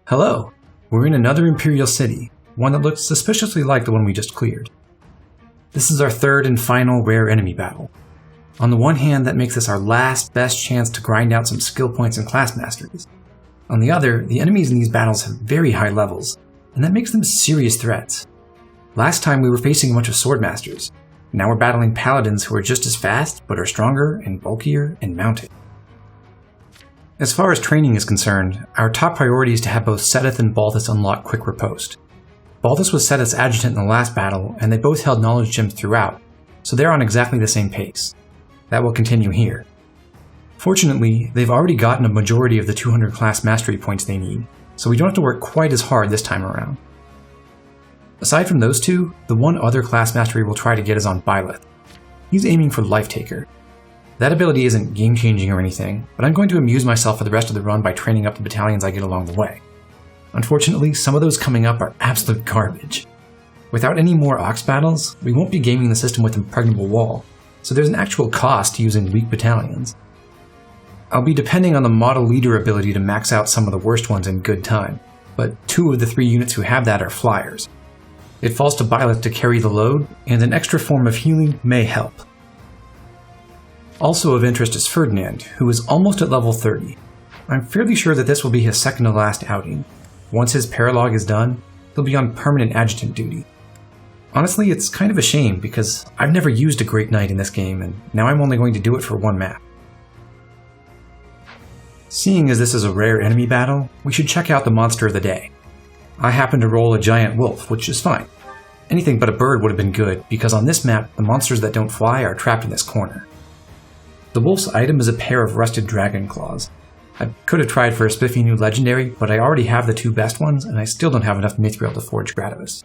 Hello! We're in another Imperial city, one that looks suspiciously like the one we just cleared. This is our third and final rare enemy battle. On the one hand, that makes this our last best chance to grind out some skill points and class masteries. On the other, the enemies in these battles have very high levels, and that makes them serious threats. Last time we were facing a bunch of swordmasters. Now we're battling paladins who are just as fast, but are stronger and bulkier and mounted. As far as training is concerned, our top priority is to have both Seteth and Balthus unlock Quick Riposte. Balthus was Seteth's adjutant in the last battle, and they both held knowledge gems throughout, so they're on exactly the same pace. That will continue here. Fortunately, they've already gotten a majority of the 200 class mastery points they need, so we don't have to work quite as hard this time around. Aside from those two, the one other class mastery we'll try to get is on Byleth. He's aiming for Life Taker. That ability isn't game-changing or anything, but I'm going to amuse myself for the rest of the run by training up the battalions I get along the way. Unfortunately, some of those coming up are absolute garbage. Without any more Ox battles, we won't be gaming the system with Impregnable Wall, so there's an actual cost to using weak battalions. I'll be depending on the model leader ability to max out some of the worst ones in good time, but 2 of the 3 units who have that are flyers. It falls to Byleth to carry the load, and an extra form of healing may help. Also of interest is Ferdinand, who is almost at level 30. I'm fairly sure that this will be his second to last outing. Once his paralog is done, he'll be on permanent adjutant duty. Honestly, it's kind of a shame because I've never used a Great Knight in this game, and now I'm only going to do it for one map. Seeing as this is a rare enemy battle, we should check out the monster of the day. I happen to roll a giant wolf, which is fine. Anything but a bird would have been good, because on this map, the monsters that don't fly are trapped in this corner. The wolf's item is a pair of rusted dragon claws. I could have tried for a spiffy new legendary, but I already have the 2 best ones, and I still don't have enough mithril to forge Gradavis.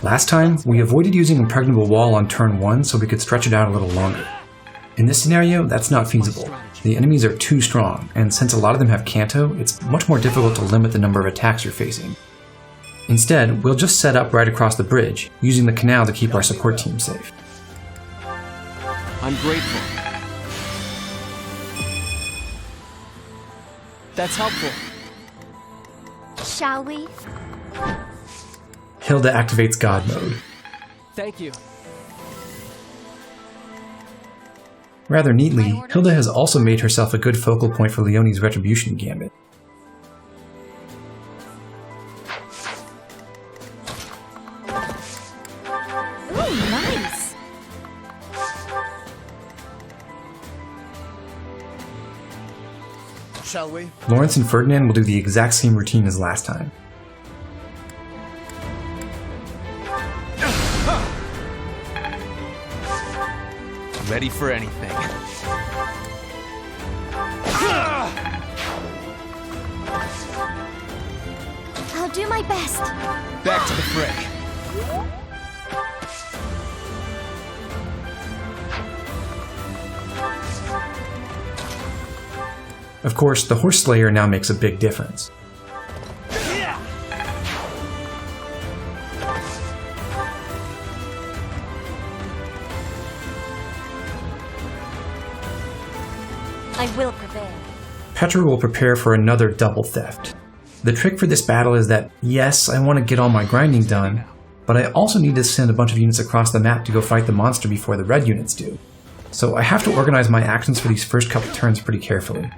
Last time, we avoided using Impregnable Wall on turn 1 so we could stretch it out a little longer. In this scenario, that's not feasible. The enemies are too strong, and since a lot of them have Canto, it's much more difficult to limit the number of attacks you're facing. Instead, we'll just set up right across the bridge, using the canal to keep our support team safe. I'm grateful. That's helpful. Shall we? Hilda activates God mode. Thank you. Rather neatly, Hilda has also made herself a good focal point for Leonie's Retribution Gambit. Ooh, nice! Shall we? Lawrence and Ferdinand will do the exact same routine as last time. Ready for anything. I'll do my best. Back to the fray. Of course, the Horse Slayer now makes a big difference. I will prevail. Petra will prepare for another double theft. The trick for this battle is that, yes, I want to get all my grinding done, but I also need to send a bunch of units across the map to go fight the monster before the red units do. So I have to organize my actions for these first couple turns pretty carefully.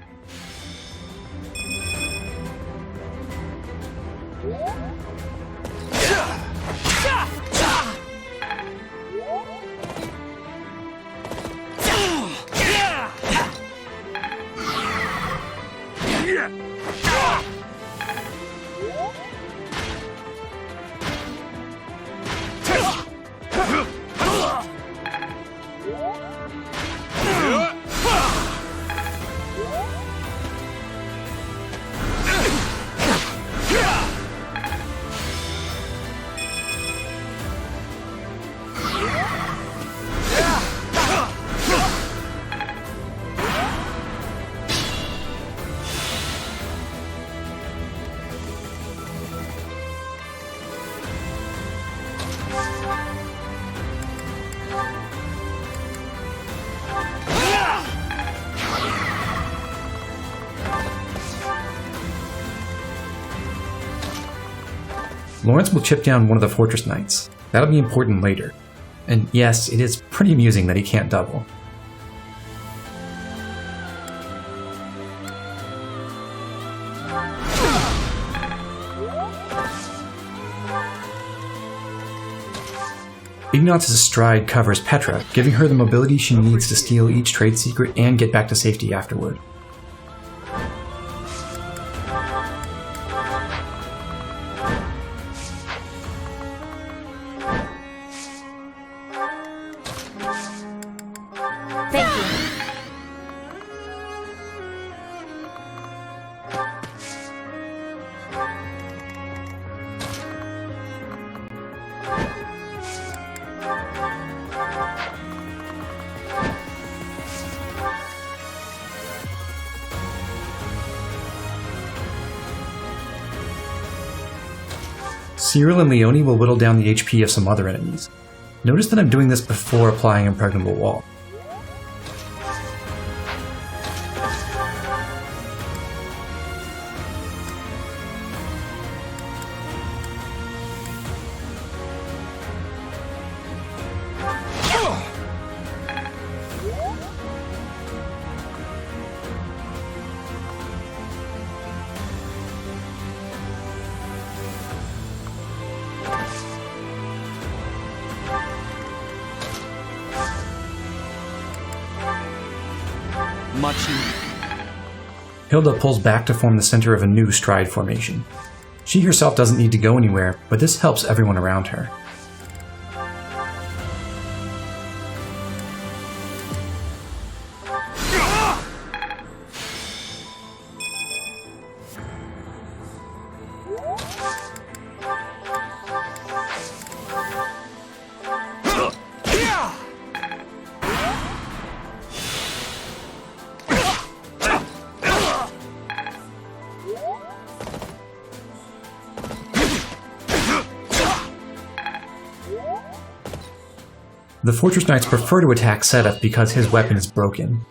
Lawrence will chip down one of the Fortress Knights. That'll be important later. And yes, it is pretty amusing that he can't double. Ignaz's stride covers Petra, giving her the mobility she needs to steal each trade secret and get back to safety afterward. Thank you. Cyril and Leone will whittle down the HP of some other enemies. Notice that I'm doing this before applying Impregnable Wall. Much needed. Hilda pulls back to form the center of a new stride formation. She herself doesn't need to go anywhere, but this helps everyone around her. The Fortress Knights prefer to attack Setup because his weapon is broken.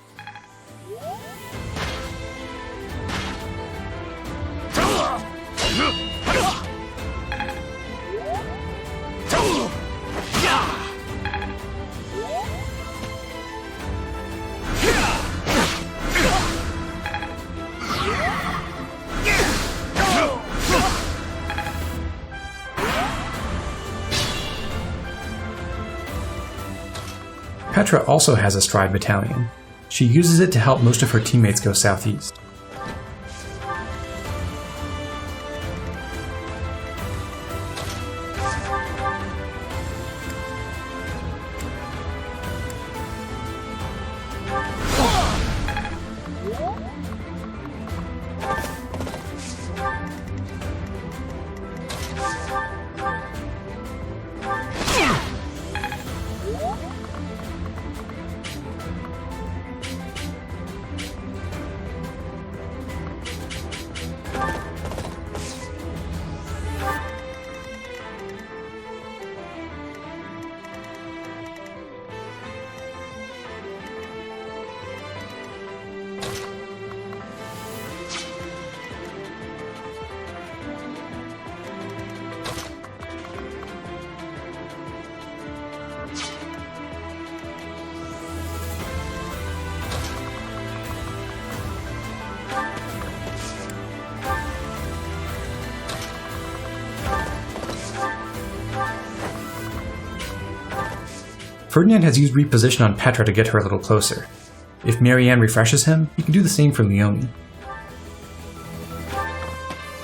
Petra also has a stride battalion. She uses it to help most of her teammates go southeast. Ferdinand has used reposition on Petra to get her a little closer. If Marianne refreshes him, he can do the same for Leone.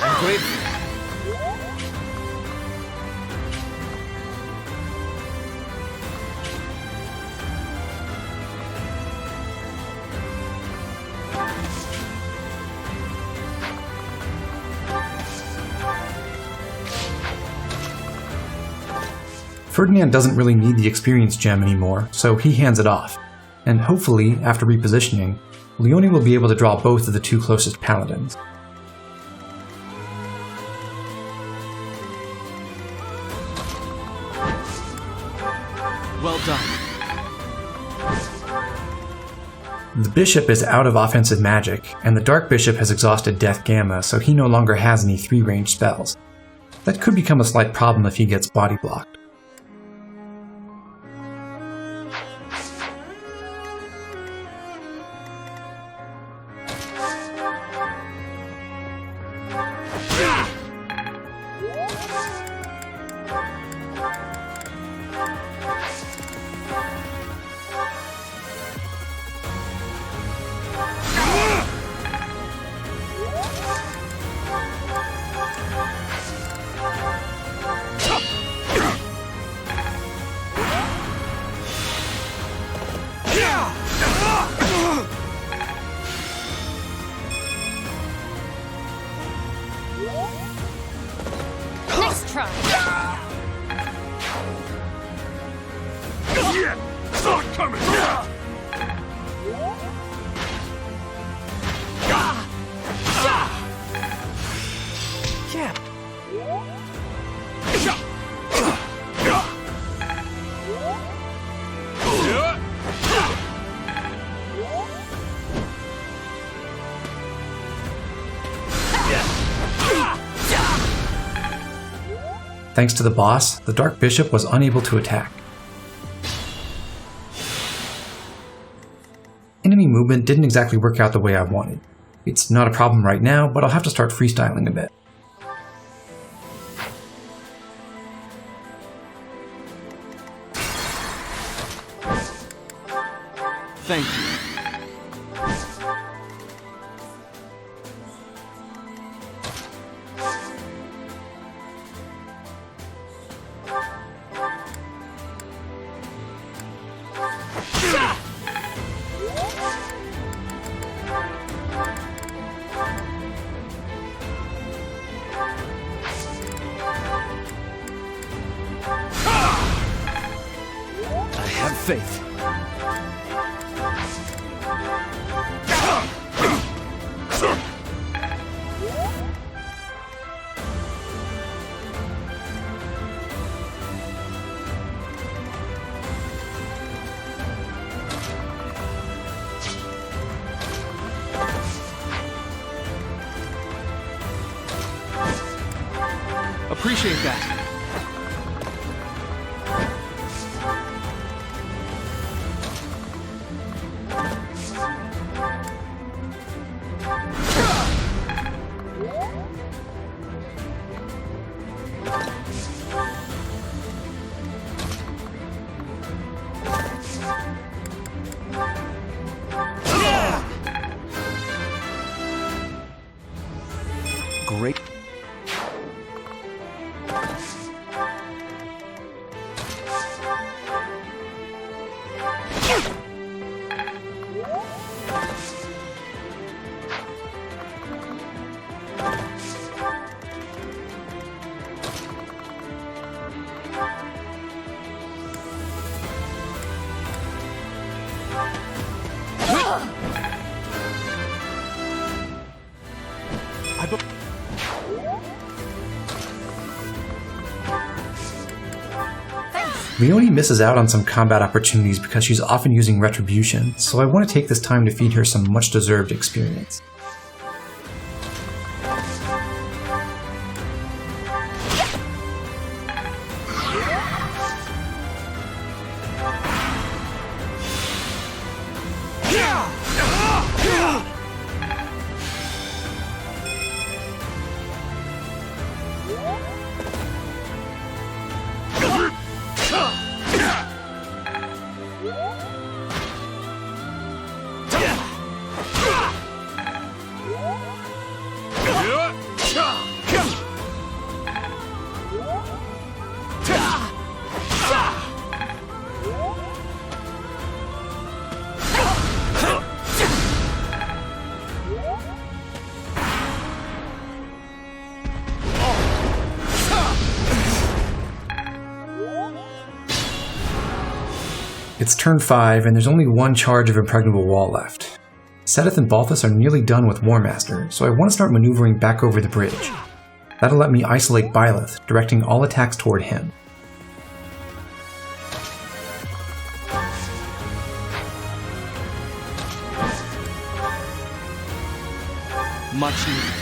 I'm grateful. Ferdinand doesn't really need the experience gem anymore, so he hands it off. And hopefully, after repositioning, Leone will be able to draw both of the two closest paladins. Well done. The Bishop is out of offensive magic, and the Dark Bishop has exhausted Death Gamma, so he no longer has any 3-range spells. That could become a slight problem if he gets body blocked. Nice try. Start coming! Thanks to the boss, the Dark Bishop was unable to attack. Enemy movement didn't exactly work out the way I wanted. It's not a problem right now, but I'll have to start freestyling a bit. Thank you. I have faith. Appreciate that. Great. Leonie misses out on some combat opportunities because she's often using Retribution, so I want to take this time to feed her some much-deserved experience. It's turn 5, and there's only one charge of Impregnable Wall left. Seteth and Balthus are nearly done with War Master, so I want to start maneuvering back over the bridge. That'll let me isolate Byleth, directing all attacks toward him. Much needed.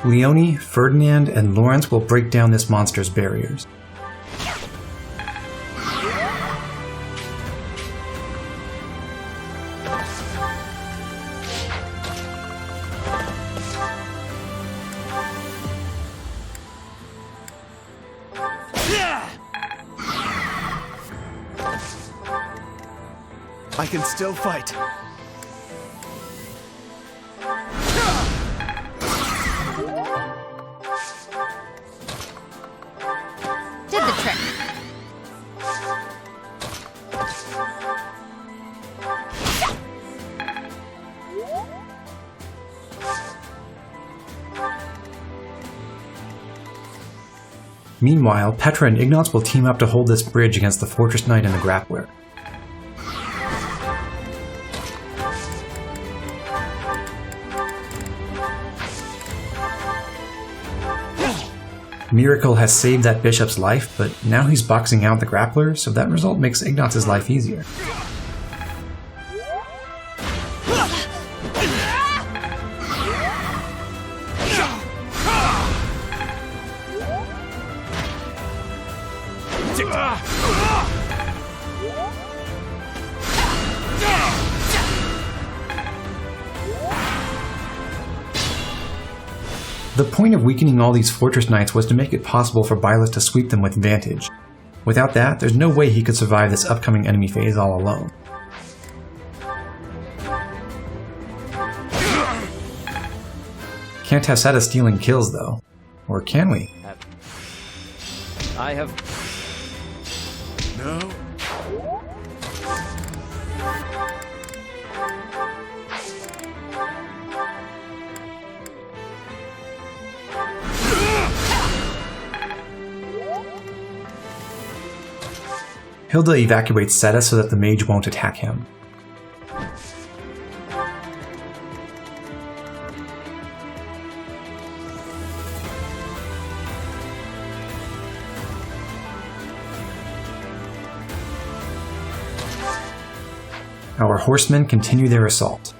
Leone, Ferdinand, and Lawrence will break down this monster's barriers. I can still fight. Did the trick. Meanwhile, Petra and Ignatz will team up to hold this bridge against the Fortress Knight and the Grappler. Miracle has saved that bishop's life, but now he's boxing out the Grappler, so that result makes Ignatz's life easier. The point of weakening all these Fortress Knights was to make it possible for Byleth to sweep them with advantage. Without that, there's no way he could survive this upcoming enemy phase all alone. Can't have Seta stealing kills though. Or can we? I have... No. Hilda evacuates Seta so that the mage won't attack him. Our horsemen continue their assault.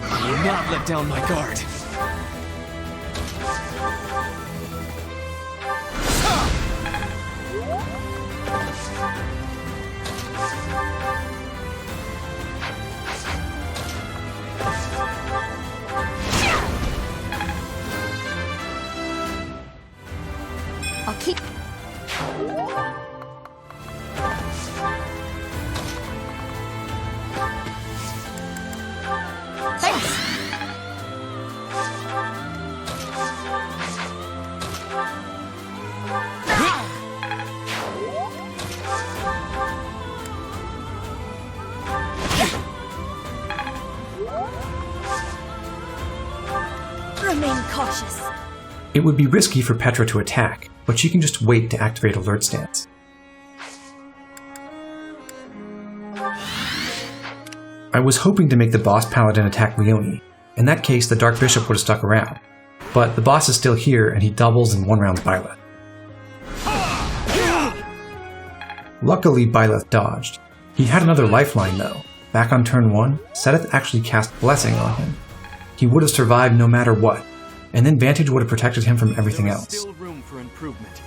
I will not let down my guard. I'll keep... Thanks. Remain cautious. It would be risky for Petra to attack, but she can just wait to activate Alert Stance. I was hoping to make the boss paladin attack Leone. In that case, the Dark Bishop would have stuck around. But the boss is still here, and he doubles and one-rounds Byleth. Luckily, Byleth dodged. He had another lifeline though. Back on turn 1, Seth actually cast Blessing on him. He would have survived no matter what, and then Vantage would have protected him from everything else. Still room for improvement.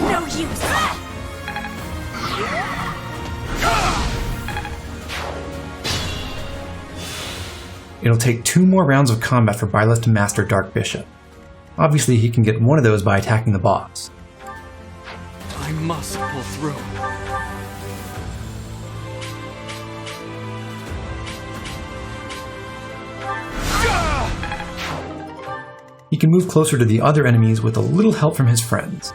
No use. It'll take 2 more rounds of combat for Byleth to master Dark Bishop. Obviously, he can get one of those by attacking the boss. I must pull through. He can move closer to the other enemies with a little help from his friends.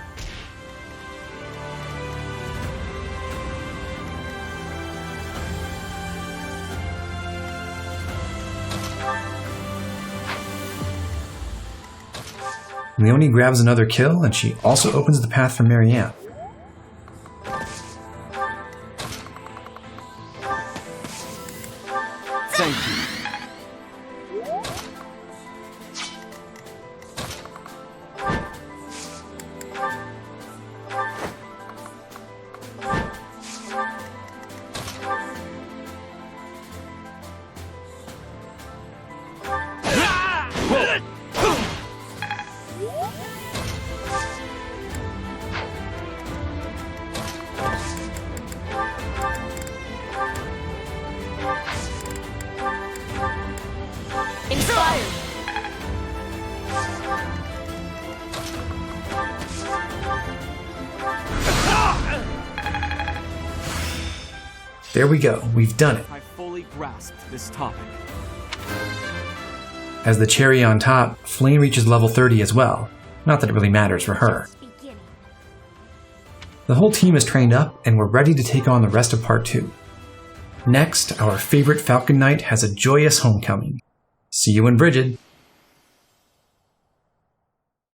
Leone grabs another kill, and she also opens the path for Marianne. Thank you. There we go, we've done it. I fully grasped this topic. As the cherry on top, Flame reaches level 30 as well. Not that it really matters for her. Beginning. The whole team is trained up, and we're ready to take on the rest of Part 2. Next, our favorite Falcon Knight has a joyous homecoming. See you in Brigid!